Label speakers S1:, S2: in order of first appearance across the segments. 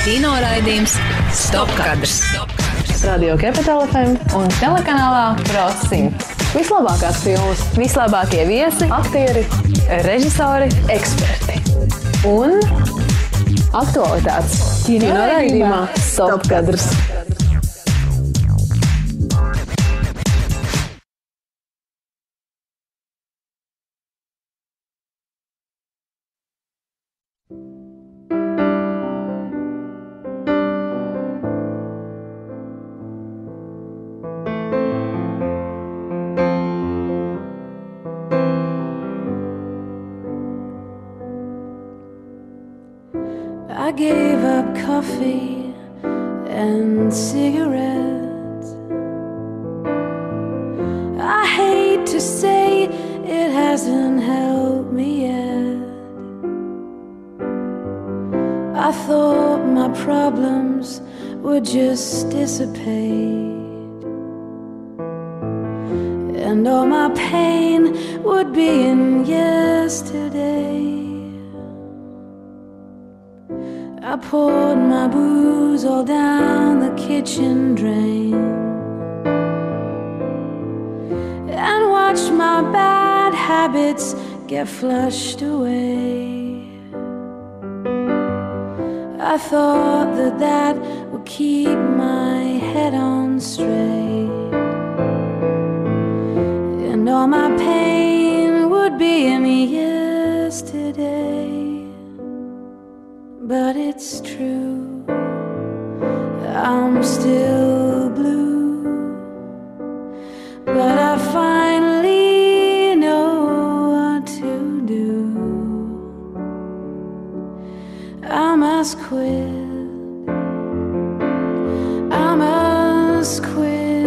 S1: Kino raidījums Stopkadrs.
S2: Radio Capital FM un telekanālā Pro100. Vislabākās filmas, vislabākie viesi, aktieri, režisori, eksperti un aktualitātes kino raidījumā Stopkadrs.
S3: I gave up coffee and cigarettes. I hate to say it hasn't helped me yet. I thought my problems would just dissipate, and all my pain would be in yesterday. I poured my booze all down the kitchen drain and watched my bad habits get flushed away. I thought that would keep my head on straight, and all my pain would be in yesterday. But it's true, I'm still blue, but I finally know what to do. I must quit, I must quit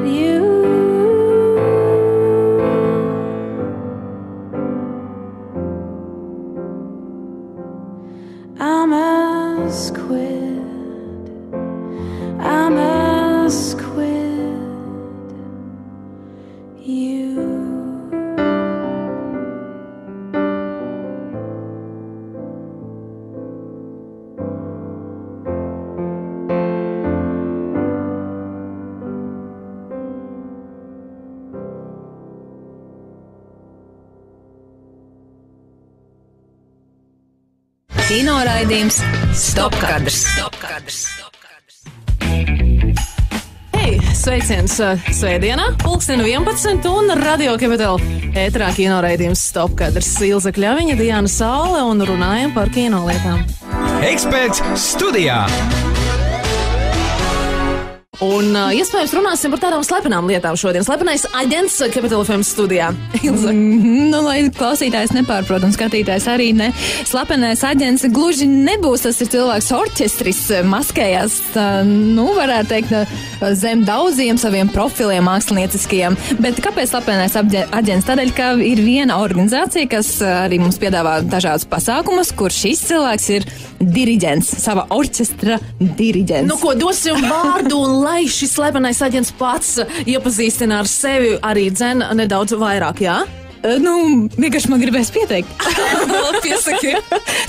S3: you. I must quit, I must quit you.
S1: Kino raidījums Stopkadrs.
S4: Hei, sveiciens svētdienā, 11 un Radio Capital ēterā kino raidījums Stopkadrs. Ilze Kļaviņa, Diana Saule un runājam par kino lietām.
S5: Eksperts studijā!
S4: Un iespējams runāsim par tādām slepenām lietām šodien. Slepenais aģents Capital FM studijā. Ilze.
S6: Lai klausītājs nepārprot un skatītājs arī ne. Slepenais aģents gluži nebūs, tas ir cilvēks orķestris, maskējās, varētu teikt, zem daudziem saviem profiliem mākslinieciskajiem. Bet kāpēc slepenais aģents? Tādēļ, ka ir viena organizācija, kas arī mums piedāvā dažādus pasākumus, kur šis cilvēks ir diriģents, sava orķestra diriģents.
S4: Nu, ko dosim vārdu un lai šis slepenais aģents pats iepazīstina ar sevi arī dzen nedaudz vairāk, jā?
S6: Vienkārši man gribēs pieteikt.
S4: Piesaki.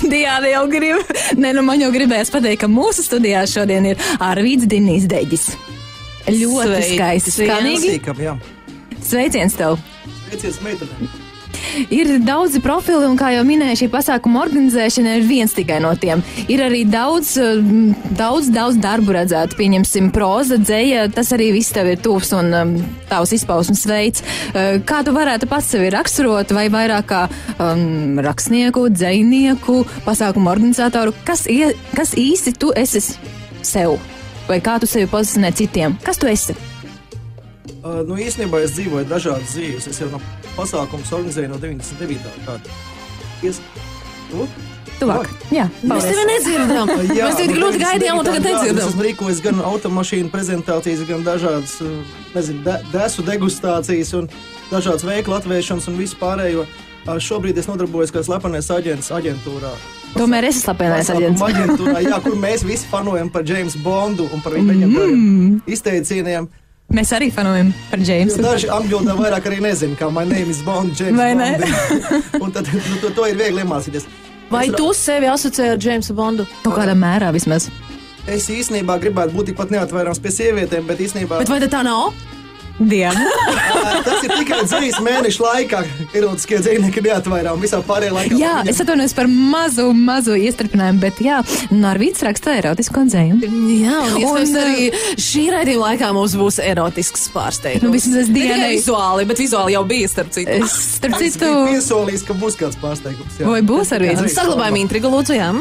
S6: Diāna jau grib. Man jau gribēs pateikt, ka mūsu studijā šodien ir Arvīds Dinīs Deģis. Ļoti skaisti, skanīgi. Sveiciens tev.
S7: Sveiciens meitenēm.
S6: Ir daudzi profili, un kā jau minēju, šī pasākuma organizēšana ir viens tikai no tiem. Ir arī daudz darbu redzēt, pieņemsim proza, dzeja, tas arī viss tev ir tuvs un tavs izpausmes veids. Kā tu varētu pats sevi raksturot, vai vairāk kā rakstnieku, dzejnieku, pasākuma organizatoru? Kas īsti tu esi sev? Vai kā tu sevi pozicionē citiem? Kas tu esi?
S7: Īstenībā es dzīvoju dažādas dzīves. Es jau no pasākums organizēju no 99. gada.
S6: Tuvāk. Jā,
S4: mēs tevi nedzirdam. Mēs tevi ļoti gaidījām un tagad nedzirdam.
S7: Es esmu rīkojis gan automašīnu prezentācijas, gan dažādas, desu degustācijas un dažādas veiklu atvēršanas un visu pārējo. Šobrīd es nodarbojos kā slepenais aģents aģentūrā.
S6: Tomēr esi slepenais aģents.
S7: Aģentūrā, jā, kur mēs visi fanojam par James Bondu un par viņam izteicieniem.
S6: Mēs arī fanojam par Jamesu.
S7: Daži angļu valodā vairāk arī nezinu, kā my name is Bond, James Bond. Un tad to ir viegli iemācīties.
S4: Vai tu sevi asociē ar Jamesu Bondu?
S6: Kaut kādā mērā vismaz.
S7: Es īstenībā gribētu būt tikpat neatvairāms pie sievietēm, bet īstenībā...
S4: Bet vai tā nav?
S6: Diena.
S7: Tas ir tikai dzīves mēnešu laikā, erotiskie dzīvnieki neatvairām visā pārējā laikā.
S6: Jā, es atvainojos par mazu iestrpinājumu, bet jā, Narvīts raksta erotisku dzējumu.
S4: Jā, un iespējams arī šī raidījuma laikā mums būs erotisks pārsteigums.
S6: Nu, vismaz dienai.
S4: Vizuāli, bet vizuāli jau bija starp citu.
S6: Starp citu...
S7: Piesolījis, ka būs kāds pārsteigums. Jā.
S6: Vai būs arī?
S4: Saglabājam intrigu, lūdzu, jā.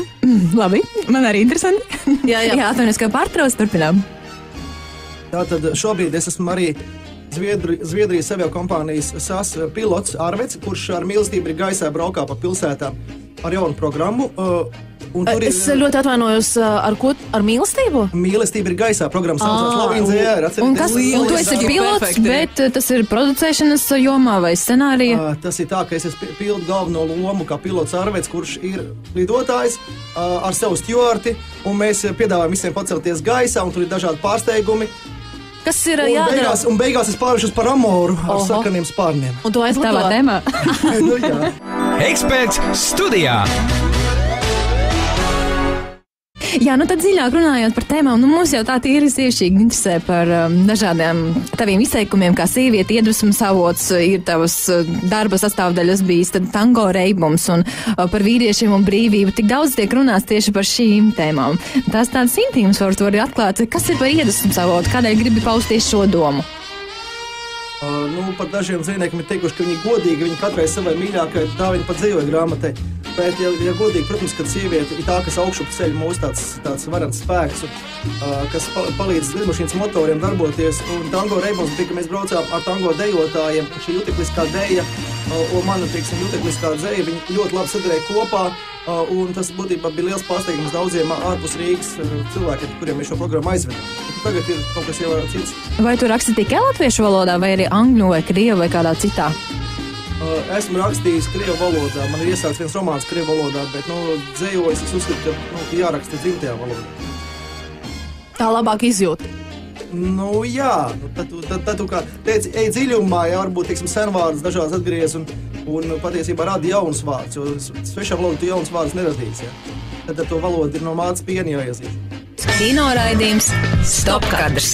S6: Labi, man arī interesanti.
S4: Jā.
S6: Jā, atvainojos, ka pārtrauc, turpinām.
S7: Tātad šobrīd es esmu arī Zviedrijas aviokompānijas SAS pilots Arvets, kurš ar mīlestību ir gaisā braukā pa pilsētām ar jaunu programmu.
S4: Es ļoti atvainojos, ar ko? Ar mīlestību?
S7: Mīlestība ir gaisā, programma saucās Lovīna ZR.
S6: Un tu esi pilots, bet tas ir producēšanas jomā vai scenārija?
S7: Tas ir tā, ka es pildu galveno lomu kā pilots Arvets, kurš ir lidotājs ar savu stjuarti, un mēs piedāvājam visiem pacelties gaisā, un tur ir dažādi pārsteigumi.
S4: Kas ir jādara?
S7: Un beigās es pārvēršos par amoru ar sakaniem spārniem.
S4: Un tu aizlido?
S6: Tavā tēmā?
S7: Nu, jā.
S5: Eksperts studijā.
S6: Jā, nu tad dziļāk runājot par tēmām, nu mums jau tā tīri sievišķīgi interesē par dažādiem taviem izteikumiem, kā sievieti iedvesmas avots, ir tavas darba sastāvdaļas bijis, tad tango reibums un par vīriešiem un brīvību. Tik daudz tiek runāts tieši par šīm tēmām. Tās tādas intīmas varbūt var atklāt, kas ir par iedvesmas avotu, kādēļ gribi paust tieši šo domu?
S7: Pat dažiem dzīvniekiem ir teikuši, ka viņi godīgi, viņi katrai savai mīļākai dāvina pat dzīvoja grāmatai. Bet, ja godīgi, protams, kad sieviete ir tā, kas augšup ceļ mūsu tāds varants spēks, kas palīdz lidmašīnas motoriem darboties. Un tango reibums bija, ka mēs braucām ar tango dejotājiem. Šī jutekliskā deja un mana, teiksim, jutekliskā dzeja, viņi ļoti labi sadarēja kopā. Un tas būtībā bija liels pārsteigums daudziem ārpus Rīgas cilvēkiem, kuriem mēs šo programmu aizvedām. Tagad ir kaut kas jau cits.
S6: Vai tu raksti tikai latviešu valodā, vai arī angļu vai krievu vai kādā citā?
S7: Esmu rakstījis krievu valodā. Man ir iesākts viens romāns krievu valodā, bet dzējojis es uzskatu, ka jāraksta dzimtajā valodā.
S4: Tā labāk izjūt.
S7: Jā. Tad tu kā teici, ej dziļumā, jā, varbūt, teiksim, senvārds dažādas atgriez un patiesībā rada jauns vārds, jo svešā valodā tu jauns vārds neradīs, jā. Tad to valodu ir no mātes pieni jāiezīst.
S1: Kino raidījums Stopkadrs.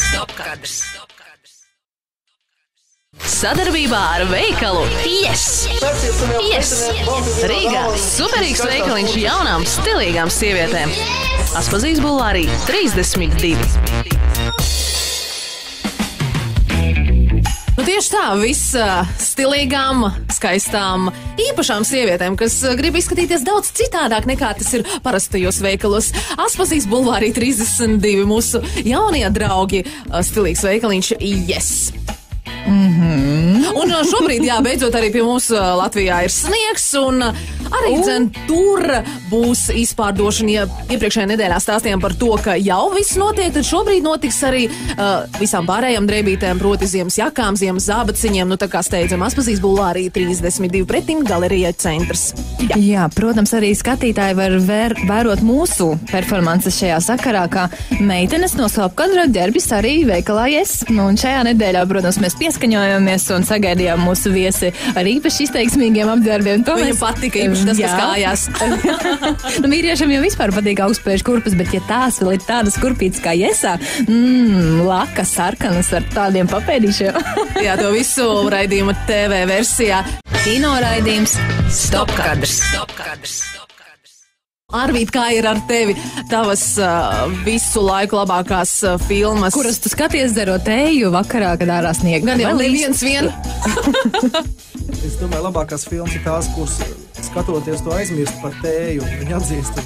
S1: Sadarbībā ar veikalu Yes! Rīgā superīgs veikaliņš jaunām, stilīgām sievietēm. Aspazīs bulvārī 32.
S4: Tieši tā, viss stilīgām, skaistām, īpašām sievietēm, kas grib izskatīties daudz citādāk nekā tas ir parastajos veikalos. Aspazīs bulvārī 32 mūsu jaunie draugi, stilīgs veikaliņš Yes! Un šobrīd, jā, beidzot arī pie mums Latvijā ir sniegs, un arī tur būs izpārdošana. Ja iepriekšējā nedēļā stāstījām par to, ka jau viss notiek, tad šobrīd notiks arī visām pārējām drēbītēm, proti ziemas jakām, ziemas zābaciņiem, tā kā steidzam Aspazīs bulvārī 32 pretim Galerijai centrs.
S6: Jā, protams, arī skatītāji var vērot mūsu performances šajā sakarā, kā meitenes no Stopkadra ģērbjas arī veikalā Yes. Un šajā nedēļā, protams, mēs pieskaņojamies un sagaidījām mūsu viesi ar īpaši izteiksmīgiem apģērbiem.
S4: Viņam patika īpaši tas, kas kājās.
S6: Vīriešiem jau vispār patīk augstspēļu kurpes, bet ja tās vēl ir tādas kurpītes kā Yesā, laka sarkanas ar tādiem papēdīšiem.
S4: Jā, to visu raidījuma TV versijā.
S1: Kino raidījums Stopkadrs.
S4: Arvīt, kā ir ar tevi tavas visu laiku labākās filmas?
S6: Kuras tu skaties dzerot tēju vakarā, kad ārā sniega?
S4: Gan jau neviens vien.
S7: Es domāju, labākās filmas ir tās, kuras skatoties to aizmirst par tēju un viņi atzīst.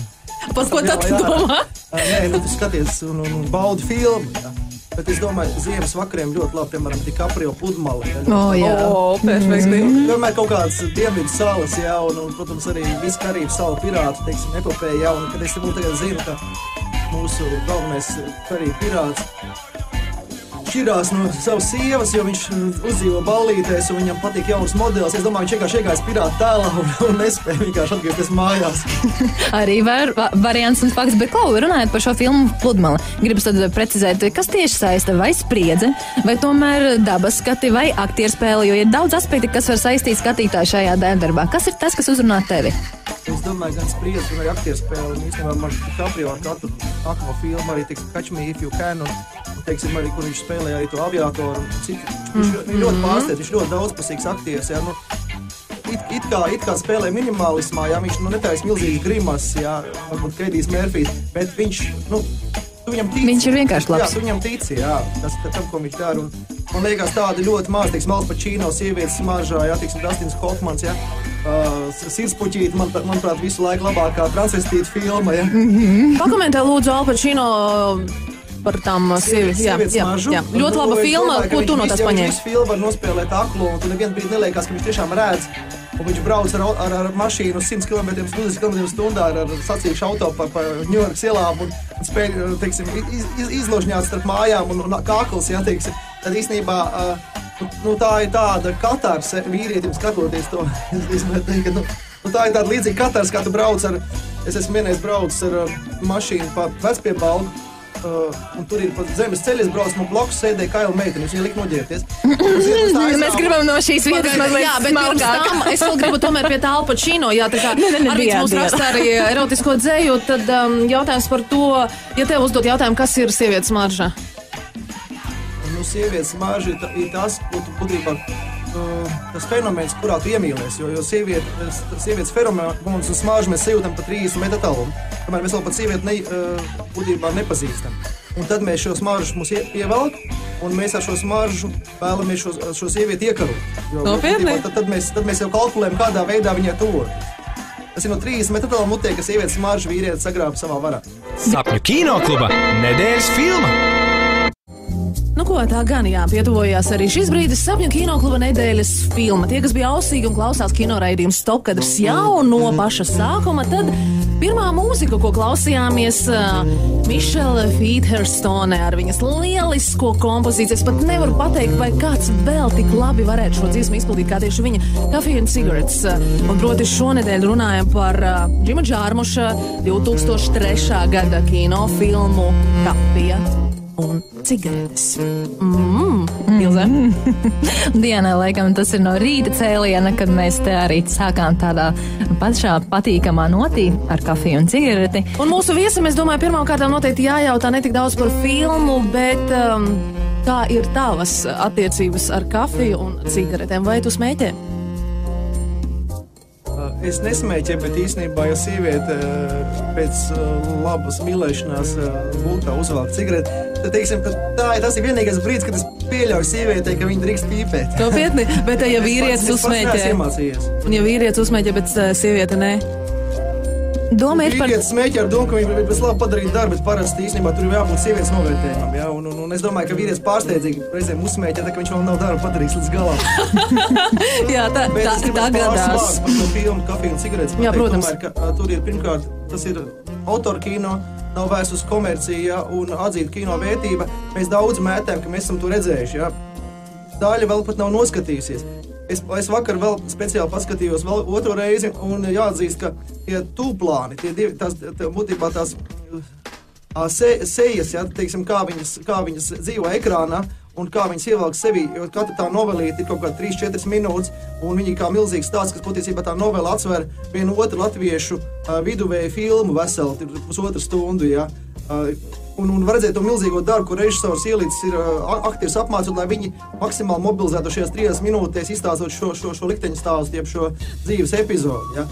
S4: Par ko tad tu domā?
S7: Nē, tu skaties un baudi filmu. Jā. Bet es domāju, ka ziemas vakariem ļoti labi, piemēram, DiCaprio pludmale.
S6: Jā.
S4: Perfekti.
S7: Vienmēr kaut kādas dienvidu salas, jā, un, protams, arī visu Karību salu pirātu, teiksim, epopēja, jā, un kad es tagad zinu, ka mūsu galvenais Karību pirāts šķirās no savas sievas, jo viņš uzdzīvo ballītēs un viņam patīk jauns modelis. Es domāju, viņš vienkārši iegājas pirāta tēlā un nespēja vienkārši atgriezties mājās.
S6: Arī variants un fakts, bet Klau, runājot par šo filmu Pludmale, gribas tad precizēt, kas tieši saista, vai spriedze, vai tomēr dabas skati, vai aktierspēle, jo ir daudz aspekti, kas var saistīt skatītāju šajā dēļdarbā. Kas ir tas, kas uzrunā tevi?
S7: Es domāju, gan spriedzi, gan arī aktieru spēli. Un īstenībā man DiCaprio ar katru nākamo filmu arī, teiksim, Catch Me If You Can, un teiksim, arī, kur viņš spēlēja arī to aviatoru un citu. Viņš ļoti pārsteidz, viņš ļoti daudzpusīgs aktieris, jā, nu, it kā spēlē minimalismā, jā, viņš, nu, netaisa milzīgas grimas, jā, varbūt Kedijs Mērfijs, bet viņš, nu, tu viņam tici.
S6: Viņš ir vienkārši labs.
S7: Jā, tu viņam tici, jā, tas tam, ko viņš dara, un man liekas tādi ļoti maz, teiksim, Al Pacino, sievietes smaržā, jā, teiksim, Dustins Hoffmans, jā, Sirspuķīti, manuprāt, visu laiku labākā transvestīta filma, jā.
S4: Pakomentē lūdzu Al Pacino par tām sievietes smaržu. Jā. Ļoti laba filma, ko tu no tās paņēmi?
S7: Viņš filmu var nospēlēt aklo, un tu nevienu brīdi neliekas, ka viņš tiešām redz. Un viņš brauc ar mašīnu 100 km/h ar sacīkšu auto pa Ņujorkas ielām un spēj, teiksim, izložņāt starp mājām un kākls, jā, teiksim. Tad īstenībā, nu, tā ir tāda katarse vīrietim skatoties to. Es teikt, ka, nu, tā ir tāda līdzīga katars, kā tu brauc ar, es esmu vienreiz braucis ar mašīnu pa Vecpiebalgu. Un tur ir pa zemes ceļa, es braucu, man blakus sēdēja Kaila meitene, viņa lika noģērties.
S6: Mēs gribam no šīs vietas mazliet
S4: jā, bet pirms tam es vēl gribu tomēr pie tā Al Pacino, jā, tā kā Arvīts mums raksta arī erotisko dzēju, tad jautājums par to, ja tev uzdot jautājumu, kas ir sievietes marža?
S7: Nu, sievietes marža ir tas, ko tu būtībā, tas fenomens, kurā tu iemīlies, jo sievietes fenomens un smāžu mēs sajūtam pa 30 metru attālumu, kamēr mēs vēl pat sievieti būtībā nepazīstam. Un tad mēs šo smaržu mums ievelk, un mēs ar šo smaržu vēlamies šo sievieti iekarot.
S4: Nopietni?
S7: Tad mēs jau kalkulējam, kādā veidā viņai tuvoties. Tas ir no 30 metru attālumu mutē, ka sievietes smaržu vīrieti sagrāba savā varā.
S5: Sapņu kinokluba nedēļas filma.
S4: Nu ko, tā gan jā, pietuvojās arī šis brīdis Sapņu kinokluba nedēļas filma. Tie, kas bija ausīgi un klausās kinoraidījums Stopkadrs jau no paša sākuma, tad pirmā mūzika, ko klausījāmies, Michelle Featherstone ar viņas lielisko kompozīciju. Es pat nevaru pateikt, vai kāds vēl tik labi varētu šo dziesmu izpildīt, kā tieši viņa Coffee and Cigarettes. Un proti šonedēļ runājam par Džima Džārmuša 2003. gada kinofilmu Kafija un cigaretes. Ilze?
S6: Dienā, laikam, tas ir no rīta cēliena, kad mēs te arī sākām tādā pašā patīkamā notī ar kafiju un cigareti.
S4: Un mūsu viesam, es domāju, pirmām kārtām noteikti jājautā ne tik daudz par filmu, bet kā ir tavas attiecības ar kafiju un cigaretēm? Vai tu smēķē?
S7: Es nesmēķēju, bet īstenībā, ja sieviete pēc labas mīlēšanās būtā uzvelk cigareti, tad, teiksim, tas ir vienīgais brīdis, kad es pieļauju sievietei, ka viņa drīkst pīpēt.
S4: Nopietni, bet ja vīrietis uzsmēķē, un ja vīrietis uzsmēķē, bet sieviete nē?
S6: Doma ir par...
S7: Vīrietis smēķē ar domu, ka viņi pēc labi padarīt darbu, bet parasti īstenībā tur ir jābūt sievietes novērtējumam, jā, un es domāju, ka vīrietis pārsteidzīgi reizēm uzsmēķē, tā ka viņš vēl nav darbu padarījis līdz galam.
S4: Jā, tā gadās.
S7: Par to filmu Kafiju un cigaretes.
S4: Jā, protams.
S7: Tomēr, ka tur ir pirmkārt, tas ir autora kino, nav vairs uz komerciju, jā, un atzīta kino vērtība. Mēs daudz mētējam, ka mēs esam to redzējuši, jā. Daļa vēl pat nav noskatījusies. Es vakar vēl speciāli paskatījos vēl otro reizi, un jāatzīst, ka tie tūplāni, būtībā tās sejas, ja, teiksim, kā viņas dzīvo ekrānā, un kā viņas ievelk sevi, jo katra tā novelīte ir kaut kā 3-4 minūtes, un viņi kā milzīgs stāsts, kas patiesībā tā novela atsver vienu otru latviešu viduvēju filmu veseli, pusotru stundu, ja. Un var redzēt to milzīgo darbu, ko režisors ielicis ir aktierus apmācot, lai viņi maksimāli mobilizētu šajās 3 minūtēs, izstāstot šo likteņu stāstu, jeb šo dzīves epizodi. Ja?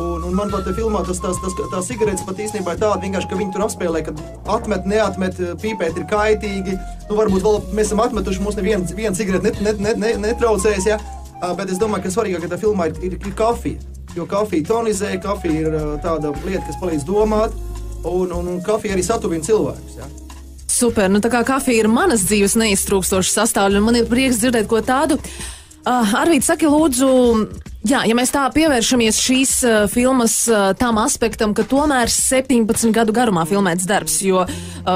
S7: Un manuprāt, te filmā tā cigaretes pat īstenībā ir tāda vienkārši, ka viņi tur apspēlē, ka atmet, neatmet, pīpēt ir kaitīgi. Nu, varbūt vēl mēs esam atmetuši, mums neviena cigarete netraucējas, ja? Bet es domāju, ka svarīgāk, ka tā filmā ir kafija. Jo kafija tonizē, kafija ir tāda lieta, kas palīdz domāt. Un kafija arī satuvina cilvēkus. Ja?
S4: Super, nu tā kā kafija ir manas dzīves neiztrūkstošs sastāvdaļa, un man ir prieks dzirdēt ko tādu. Arvīt, saki lūdzu, jā, ja mēs tā pievēršamies šīs filmas tam aspektam, ka tomēr 17 gadu garumā filmēts darbs, jo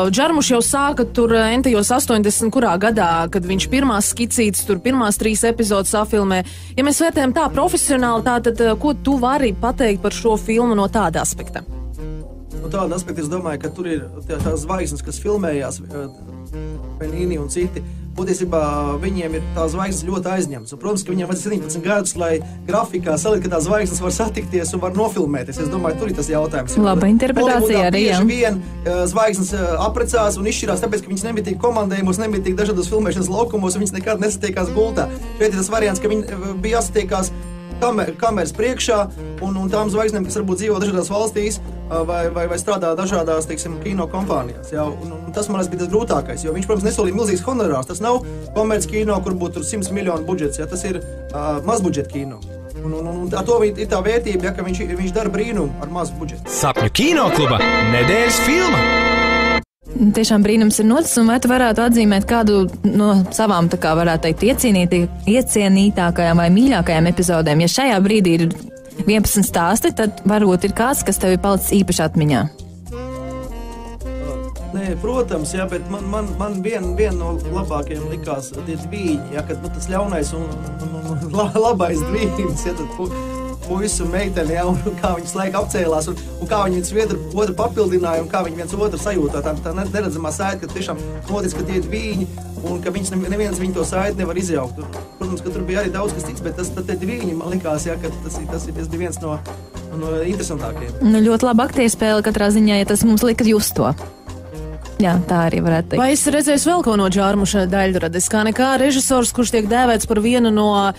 S4: Džarmuš jau sāka tur entajos 80 kurā gadā, kad viņš pirmās skicītas, tur pirmās 3 epizodes safilmē. Ja mēs vērtējam tā profesionāli, tad ko tu vari pateikt par šo filmu no tāda aspekta?
S7: No tāda aspekta es domāju, ka tur ir tās zvaigznes, kas filmējās, Penīni un citi. Patiesībā viņiem ir tā zvaigznes ļoti aizņemts. Un, protams, ka viņiem vajag 17 gadus, lai grafikā salikt, ka tā zvaigznes var satikties un var nofilmēties. Es domāju, tur ir tas jautājums.
S6: Laba interpretācija arī, jā.
S7: Bieži vien zvaigznes apprecās un izšķirās, tāpēc, ka viņas nemitīgi komandējumos, nemitīgi dažādos filmēšanas laukumos, un viņas nekad nesatiekās gultā. Šeit ir tas variants, ka viņi bija jāsatiekās kameras priekšā, un tām zvaigznēm, kas varbūt dzīvo dažādās valstīs vai strādā dažādās, teiksim, kino kompānijās. Jā, un tas, man bija tas grūtākais, jo viņš, protams, nesolīja milzīgs honorārs. Tas nav komerc kino, kur būtu 100 miljonu budžets, jā, tas ir mazbudžeta kino. Un ar to ir tā vērtība, ja, ka viņš dara brīnumu ar mazu budžetu.
S5: Sapņu kinokluba nedēļas filma.
S6: Tiešām brīnums ir noticis, un vai tu varētu atzīmēt kādu no savām, tā kā varētu teikt, iecienītākajām vai mīļākajām epizodēm? Ja šajā brīdī ir 11 stāsti, tad varbūt ir kāds, kas tev ir palicis īpaši atmiņā.
S7: Nē, protams, jā, bet man viena no labākajiem likās tie dvīņi, jā, kad tas ļaunais un labais dvīņas, jā, tad puisis un meiteni, ja, un kā viņi slēg apcēlās, un kā viņi viens otru papildināja, un kā viņi viens otru sajūtā. Tā neredzamā saita, ka tiešām notic, ka tie ir viņi, un ka neviens viņu to saiti nevar izjaukt. Protams, ka tur bija arī daudz kas cits, bet tie viņi, man likās, ja, ka tas bija viens no interesantākajiem.
S6: Nu, ļoti laba aktierspēle katrā ziņā, ja tas mums lika just to. Jā, tā arī varētu teikt.
S4: Vai es redzēju vēl ko no Džārmuša Daļrades? Kā nekā režisors, kurš tiek dēvēts par vienu no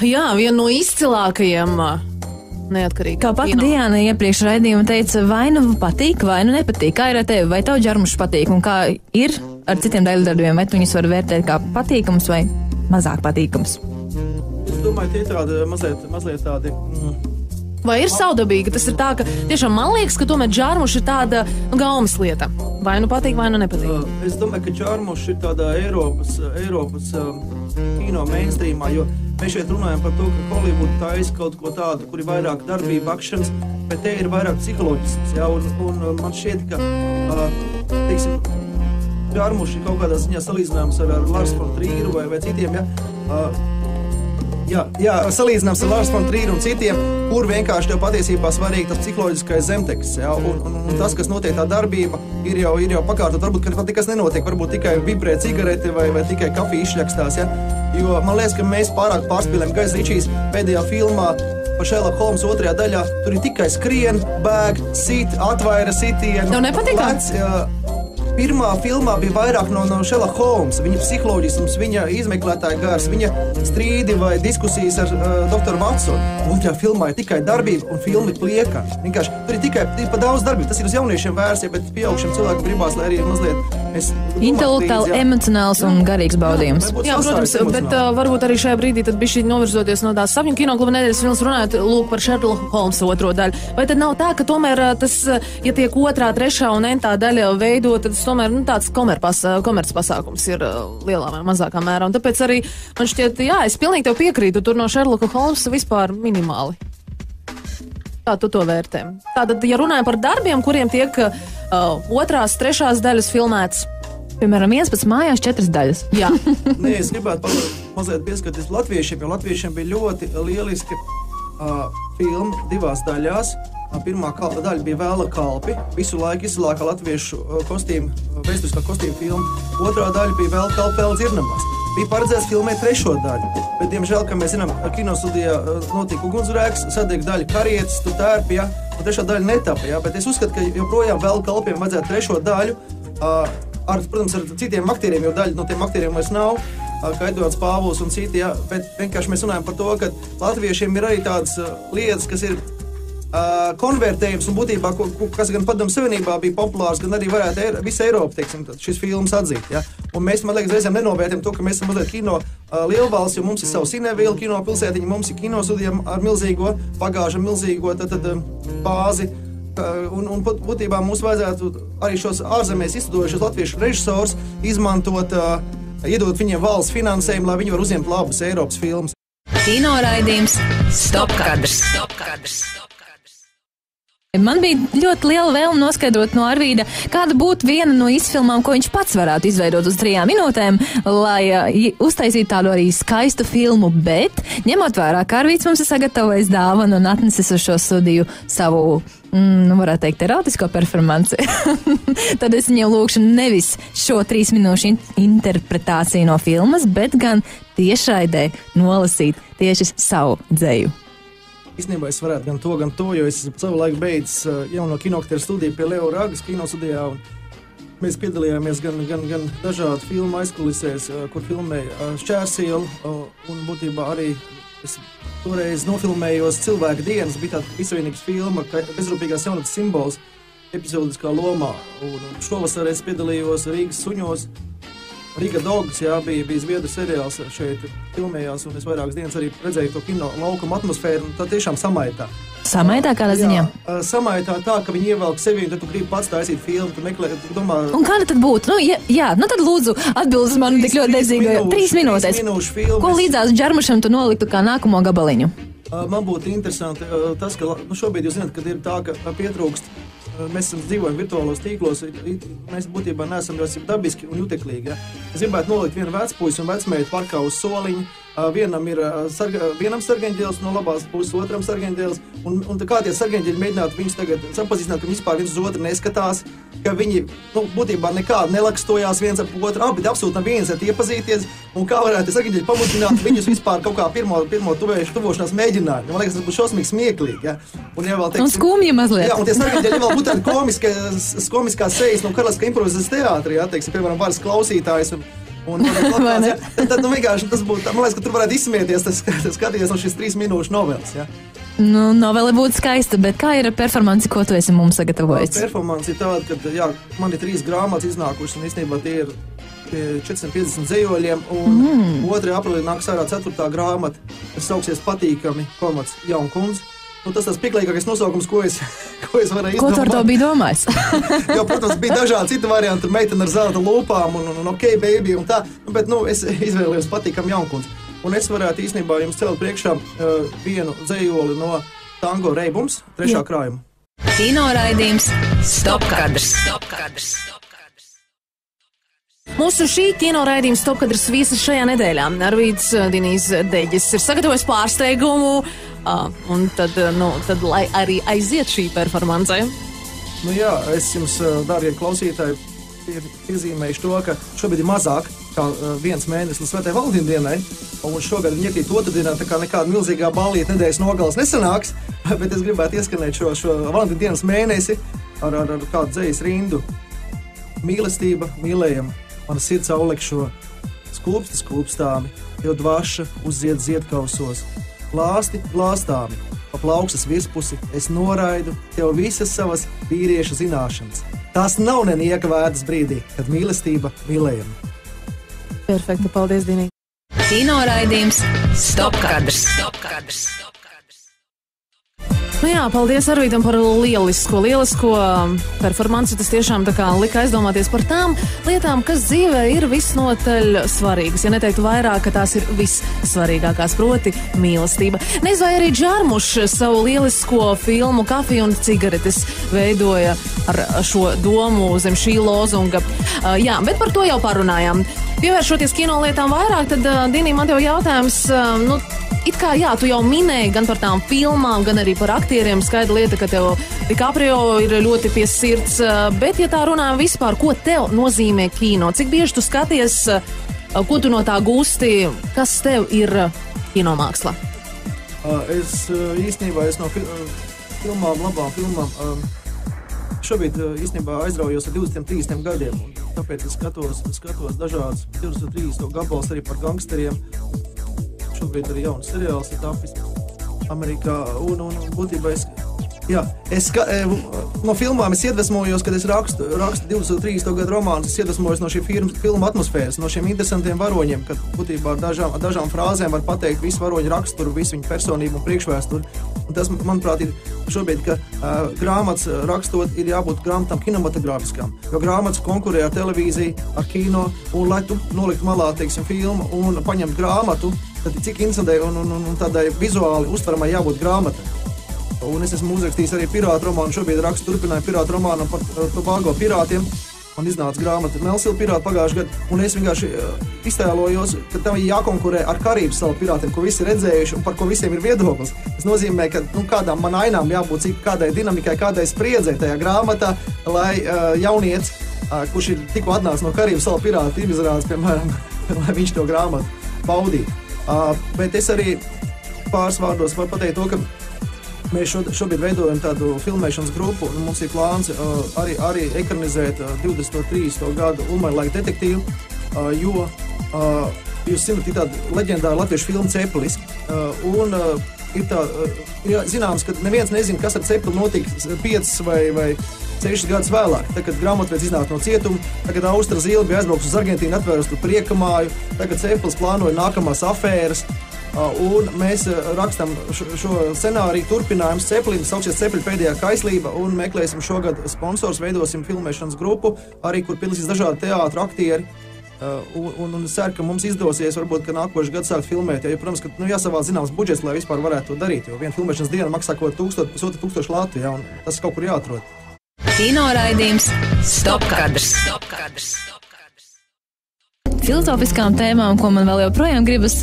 S4: viena no izcilākajiem neatkarīgi.
S6: Kā pati Diana iepriekš raidījuma teica, vai nu patīk, vai nu nepatīk. Kā ir ar tevi? Vai tev Džārmušs patīk? Un kā ir ar citiem daļdarbiem? Vai tu viņus var vērtēt kā patīkams vai mazāk patīkams?
S7: Es domāju, tie tādi mazliet tādi...
S4: Vai ir saudabīgi? Tas ir tā, ka tiešām man liekas, ka tomēr Džārmušs ir tāda gaumas lieta. Vai nu patīk, vai nu nepatīk.
S7: Es domāju, ka Džārmušs ir tāda Eiropas kino mainstreamā, jo mēs šeit runājam par to, ka Hollywood taisa kaut ko tādu, kur ir vairāk darbība, akšanas, bet te ir vairāk psiholoģisks, jā, un man šķiet, ka, teiksim, Džārmušs ir kaut kādā ziņā salīdzināms ar Lars von Trieru vai citiem, Jā, salīdzināms ar Lars von Trieru un citiem, kur vienkārši tev patiesībā svarīgi tas psiholoģiskais zemteksts, jā, un tas, kas notiek tā darbība, ir jau pakārtot, varbūt, ka nekas nenotiek, varbūt tikai vibrē cigareti vai tikai kafija izšļakstās, jā, jo man liekas, ka mēs pārāk pārspīlējam. Gais Ričijs pēdējā filmā par Sherlock Holmes 2. daļā, tur ir tikai skrien, bēg, sit, atvaira sitienu.
S4: Tev nepatīk?
S7: Pirmā filmā bija vairāk no Sherlock Holmes, viņa psiholoģisms, viņa izmeklētāja gars, viņa strīdi vai diskusijas ar doktoru Watsonu. Otrajā filmā ir tikai darbība un filma ir plieka. Vienkārši tur ir tikai pa daudz darbību. Tas ir uz jauniešiem vērsts, bet pieaugšiem cilvēkiem gribās, lai arī ir mazliet
S6: intelektuāli, emocionāls un garīgs baudījums.
S4: Jā, protams, bet varbūt arī šajā brīdī tad bišķi novirzoties no tās Sapņu kinokluba nedēļas filmas runājot lūk par Sherlock Holmes 2. daļu. Vai tad nav tā, ka tomēr tas, ja tiek 2., 3. un n. daļa veidot, tad tomēr tāds komerc pasākums ir lielā vai mazākā mērā. Un tāpēc arī man šķiet, jā, es pilnīgi tev piekrītu, tur no Sherlocka Holmesa vispār minimāli. Kā tu to vērtē? Tātad, ja runājam par darbiem, kuriem tiek 2., 3. daļas filmētas,
S6: piemēram, 11 mājās 4 daļas.
S4: Jā.
S7: Nē, es gribētu mazliet pieskaties latviešiem, jo latviešiem bija ļoti lieliski filma 2 daļās. Pirmā daļa bija Vēla kalpi, visu laiku izcilākā latviešu vēsturiskā kostīmu filma. 2. daļa bija Vēla kalpi vēl dzirnamās. Bija paredzēts filmēt 3. daļu, bet, diemžēl, kā mēs zinām, kinostudijā notika ugunsgrēks, sadeg daļa karietis, tu tērpi, ja, un 3. daļa netapa, ja, bet es uzskatu, ka joprojām Vēla kalpiem vajadzētu 3. daļu, protams, ar citiem aktieriem, jo daļa no tiem aktieriem vairs nav, kā Edvards Pāvuls un citi, ja, bet vienkārši mēs runājam par to, ka latviešiem ir arī tādas lietas, kas ir konvertējums un būtībā, kas gan Padomju Savienībā bija populārs, gan arī varētu visa Eiropa, teiksim, šis filmas atzīt. Ja? Un mēs, man liekas, reizēm nenovērtējam to, ka mēs esam mazliet kino lielvalsts, jo mums ir savu Cineville kino pilsētiņu, mums ir kinostudijām ar milzīgo bagāžu, milzīgo bāzi. Un būtībā mums vajadzētu arī šos ārzemēs izstudojušos latviešu režisors izmantot, iedot viņiem valsts finansējumu, lai viņi var uzņemt labas Eiropas filmas.
S1: Kino raidījums Stopkadrs.
S6: Man bija ļoti liela vēlme noskaidrot no Arvīda, kāda būtu viena no izfilmām, ko viņš pats varētu izveidot uz 3 minūtēm, lai uztaisītu tādu arī skaistu filmu, bet ņemot vērā, ka Arvīds mums ir sagatavojis dāvanu un atnesis uz šo studiju savu, varētu teikt, erotisko performanci, tad es viņam lūkšu nevis šo 3 minūšu interpretāciju no filmas, bet gan tiešraidē nolasīt tieši savu dzeju.
S7: Īstenībā es varētu gan to, jo es savu laiku beidzu jauno kinoaktieru studiju pie Leo Ragas kinostudijā, un mēs piedalījāmies gan dažādu filmu aizkulisēs, kur filmēja Šķērsielu, un būtībā arī es toreiz nofilmējos Cilvēka dienas, bija tāda visvainīgas filma, bezrūpīgās jaunatnes simbols epizodiskā lomā, un šovasar es piedalījos Rīgas suņos, Riga Dogs, jā, bija Zviedru seriāls šeit filmējās, un es vairākas dienas arī redzēju to kino laukuma atmosfēru, un tā tiešām samaitā.
S6: Samaitā kādā ziņā?
S7: Jā, samaitā tā, ka viņi ievelk sevi, un tad tu gribi pats taisīt filmu, tu meklē, tu domā...
S6: Un kāda tad būtu? Tad lūdzu atbildes man tik ļoti dedzīga. 3 minūtes. Ko līdzās Džarmušam tu noliktu kā nākamo gabaliņu?
S7: Man būtu interesanti tas, ka šobrīd jūs zināt, kad ir tā, ka pietrūkst. Mēs dzīvojam virtuālos tīklos, mēs būtībā neesam ļoti dabiski un juteklīgi. Ja? Es gribētu nolikt vienu vecpuisi un vecmeitu parkā uz soliņu. Vienam ir vienam sargeņģēlis no labās puses, otram sargeņģēlis. Un kā tie sargeņģēļi mēģinātu viņus tagad sapazīstināt, ka vispār viens uz otru neskatās, ka viņi būtībā nekādi nelakstojās viens ap otru, abi absolūti nav viens ar iepazīties. Un kā varētu sargeņģēļi pamudināt viņus vispār kaut kā pirmo tuvošanās mēģinājumu. Man liekas, tas būtu šausmīgi smieklīgi. Ja?
S6: Un skumji mazliet.
S7: Jā, un tie sargeņģēļi vēl būtu tādi komiskās sejas no karaliskā improvizācijas teātra, ja? Teiksim, piemēram, varas klausītājs. Tad vienkārši tas būtu, man liekas, ka tur varētu izsmieties, tas skatīties no šīs 3 minūšu novelas, ja?
S6: Novela būtu skaista, bet kā ir performanci, ko tu esi mums sagatavojis?
S7: Performanci ir tāda, ka, man ir 3 grāmatas iznākušas, un īstenībā tie ir 450 dzejoļiem, un 2. aprīlī nāks ārā 4. grāmata, kas sauksies Patīkami, Jaunkundze. Tas pieklīgākais nosaukums, ko es varēju izdomāt.
S6: Ko tu ar to bija domājis?
S7: Jo, protams, bija dažādi citi varianti, tur meitene ar zelta lūpām un ok, baby un tā, bet, es izvēlējos Patīkam Jaunkundze. Un es varētu īstenībā jums celt priekšā vienu dzejoli no Tango Reibums, 3. krājuma.
S6: Kino raidījums
S1: Stopkadrs.
S4: Mūsu šī kino raidījuma Stopkadrs viesis šajā nedēļā. Arvīds Dinijs Deģis ir sagatavojis pārsteigumu, un tad, lai arī aiziet šī performance.
S7: Es jums, dārgie klausītāji, piezīmējuši to, ka šobrīd ir mazāk kā 1 mēnesis līdz Svētajai Valentīna dienai, un šogad viņi iekrīt otrdienā, tā kā nekāda milzīgā ballīta nedēļas nogales nesanāks, bet es gribētu ieskanēt šo Valentīna dienas mēnesi ar kādu dzejas rindu. Mīlestība mīlējam, mana sirds aulekšo, skūpstāmi, jo dvaša uzzied ziedkausos. Lāsti lāstāmi, pa plaukstas virspusi es noraidu tev visas savas vīrieša zināšanas. Tās nav nenieka vērtas brīdī, kad mīlestība mīlējam.
S4: Perfekti, paldies, Dini.
S6: Kino raidījums
S1: Stopkadrs.
S4: Paldies Arvīdam par lielisko performanci. Tas tiešām tā kā lika aizdomāties par tām lietām, kas dzīvē ir visnotaļ svarīgas. Ja neteiktu vairāk, ka tās ir vissvarīgākās, proti mīlestība. Nezinu, vai arī Džarmušs savu lielisko filmu Kafija un cigaretes veidoja ar šo domu zem šī lozunga. Bet par to jau parunājām. Pievēršoties kino lietām vairāk, tad, Dini, man tev jautājums, it kā, tu jau minēji gan par tām filmām, gan arī par aktieriem. Skaidra lieta, ka tev DiCaprio ir ļoti pie sirds, bet, ja tā runājam vispār, ko tev nozīmē kino? Cik bieži tu skaties, ko tu no tā gūsti, kas tev ir kinomāksla?
S7: Es īstenībā no labām filmām, šobrīd īstenībā aizraujos ar 23 gadiem, un tāpēc es skatos dažādas 23 gabalus arī par gangsteriem. Šobrīd arī jauns seriāls ir tapis Amerikā, un būtībā no filmām es iedvesmojos, kad es rakstu 23. gadu romānus, es iedvesmojos no šī filmu atmosfēras, no šiem interesantiem varoņiem, kad būtībā ar dažām frāzēm var pateikt visu varoņu raksturu, visu viņu personību un priekšvēsturi. Un tas, manuprāt, ir šobrīd, ka grāmatas rakstot ir jābūt grāmatām kinematogrāfiskām, jo grāmatas konkurē ar televīziju, ar kino, un lai tu noliktu malā, teiksim, filmu un paņemt grāmatu, tad cik interesantai un tādai vizuāli uztveramai jābūt grāmatai. Un es esmu uzrakstījis arī pirātu romānu, šobrīd rakstu turpinājumu pirātu romānam par Tobago pirātiem. Man iznāca grāmata Melsila pirāti pagājušajā gadā, un es vienkārši iztēlojos, ka tam ir jākonkurē ar Karību salu pirātiem, ko visi ir redzējuši un par ko visiem ir viedoklis. Tas nozīmē, ka kādām man ainām jābūt kādai dinamikai, kādai spriedzei tajā grāmatā, lai jaunietis, kurš ir tikko atnācis no Karību salu pirāti izrādes, piemēram, lai viņš to grāmatu baudītu. Bet es arī pāris vārdos varu pateikt to, ka mēs šobrīd veidojam tādu filmēšanas grupu, un mums ir plāns arī ekranizēt 2030. gadu Ulmaņlaika detektīvu, jo jūs zināt, ir tāda leģendāra latviešu filma Ceplis, un ir zināms, ka neviens nezina, kas ar Cepli notika 5 vai 6 gadus vēlāk. Tagad grāmatvedis iznāk no cietuma, tagad Austra Zīle bija aizbraukusi uz Argentīnu, atvērusi tur priekamāju, tagad Ceplis plānoja nākamās afēras. Un mēs rakstam šo scenāriju turpinājumu Ceplim, sauksies Cepļa pēdējā kaislība, un meklēsim šogad sponsors, veidosim filmēšanas grupu, arī kur piedalīsies dažādi teātru aktieri. Un es ceru, ka mums izdosies, varbūt, ka nākošais gads sākt filmēt, jo, protams, ka jāsavāc zināms budžets, lai vispār varētu to darīt, jo viena filmēšanas diena maksā kaut 1,5 Latvijā, un tas kaut kur jāatrod.
S6: Kino raidījums Stopkadrs. Filozofiskām tēmām, ko man vēl joprojām gribas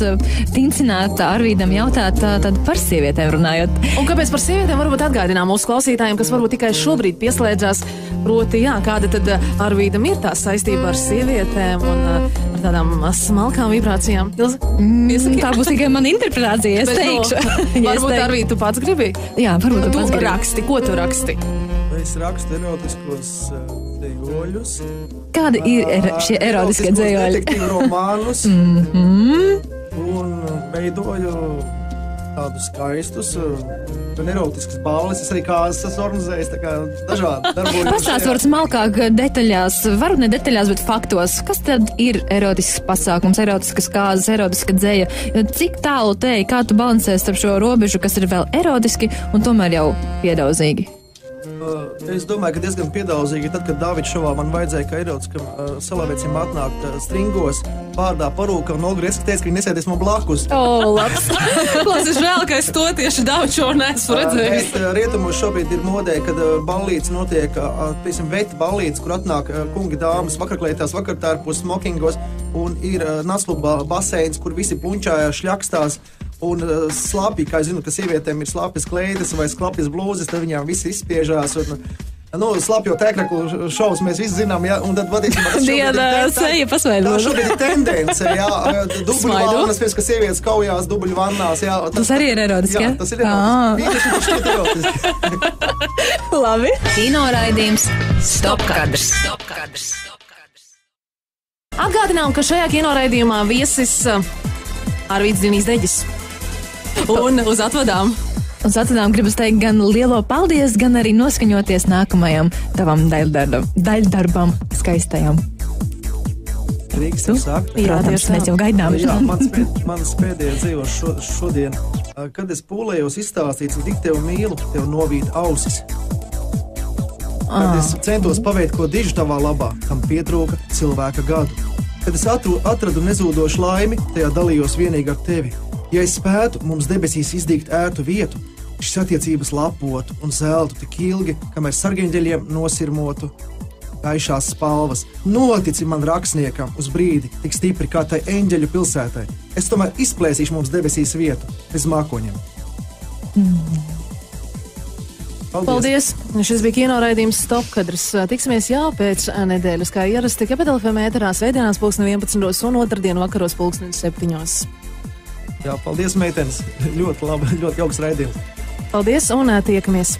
S6: tincināt, Arvīdam jautāt tad par sievietēm runājot.
S4: Un kāpēc par sievietēm varbūt atgādinām mūsu klausītājiem, kas varbūt tikai šobrīd pieslēdzās, proti, kāda tad Arvīdam ir tā saistība ar sievietēm un ar tādām smalkām vibrācijām?
S6: Tā būs tikai mana interpretācija, es teikšu.
S4: Varbūt Arvīd, tu pats gribi?
S6: Jā, varbūt tu pats gribi.
S4: Raksti, ko tu raksti?
S7: Es rakstu erotiskos dejoļus.
S6: Kādi ir šie erotiskie dejoļi?
S7: Detektīvu romānus. Un veidoju tādus skaistus un erotiskas balles. Es arī kāzas organizēju, tā kā dažādi darboļus.
S6: Pastāst varbūt smalkāk detaļās, varbūt ne detaļās, bet faktos. Kas tad ir erotisks pasākums, erotiskas kāzas, erotiska dzeja? Cik tālu teji, kā tu balansē starp šo robežu, kas ir vēl erotiski un tomēr jau piedaudzīgi?
S7: Es domāju, ka diezgan piedaudzīgi, tad, kad Dāvids šovā man vajadzēja, ka erotiskam salavēcim atnākt stringos, pārdā parūka un Olga teica, ka viņi nesēdies man blakus.
S4: Labs. Labs, es vēl, ka es to tieši Dāvids šo neesmu redzējis.
S7: Rietumos šobrīd ir modē, kad ballītes notiek, veta ballītes, kur atnāk kungi dāmas vakarklētās, vakartērpos, smokingos, un ir Naslubā baseins, kur visi punčājās, šļakstās. Un slāpī, kā es zinu, ka sievietēm ir slāpjas kleides vai slāpjas blūzes, tad viņām visi izspiežās. Un, slāpjo tēkraku šovus mēs visi zinām, jā, un tad patiesībā tas šobrīd ir tendence, jā, dubļvānas, pēc, ka sievietes kaujās dubļvannās, jā.
S6: Tas arī ir erotiski, jā?
S7: Jā, tas ir erotiski. Tas šķiet erotiski.
S6: Labi. Kino raidījums Stopkadrs.
S4: Atgādinām, ka šajā kino raidījumā viesis Arvīds Dinīs Deģis. Un uz atvadām.
S6: Uz atvadām gribas teikt gan lielo paldies, gan arī noskaņoties nākamajam tavam daļdarbam skaistajam.
S7: Drīkst jau sākt?
S6: Protams, mēs jau gaidām.
S7: Jā, mans pēdējā dzīvos šodien, kad es pūlējos izstāstīt, cik tev mīlu, tev novīt ausis. Kad es centos paveikt ko dižu tavā labā, kam pietrūka cilvēka gadu. Kad es atradu nezūdošu laimi, tajā dalījos vienīgi ar tevi. Ja es spētu mums debesīs izdīgt ērtu vietu, šis attiecības lapotu un zeltu tik ilgi, kamēr sargeņģeļiem nosirmotu gaišās spalvas. Notici man rakstniekam uz brīdi, tik stipri kā tai eņģeļu pilsētai. Es tomēr izplēsīšu mums debesīs vietu bez mākoņiem.
S4: Paldies! Šis bija kino raidījums Stopkadrs. Tiksimies jau pēc nedēļas, kā ierasti Capital FM ēterā svētdienās 11:00 un otrdien vakaros 7:00.
S7: Jā, paldies, meitenes. Ļoti labi, ļoti jauks raidījums.
S4: Paldies un tiekamies!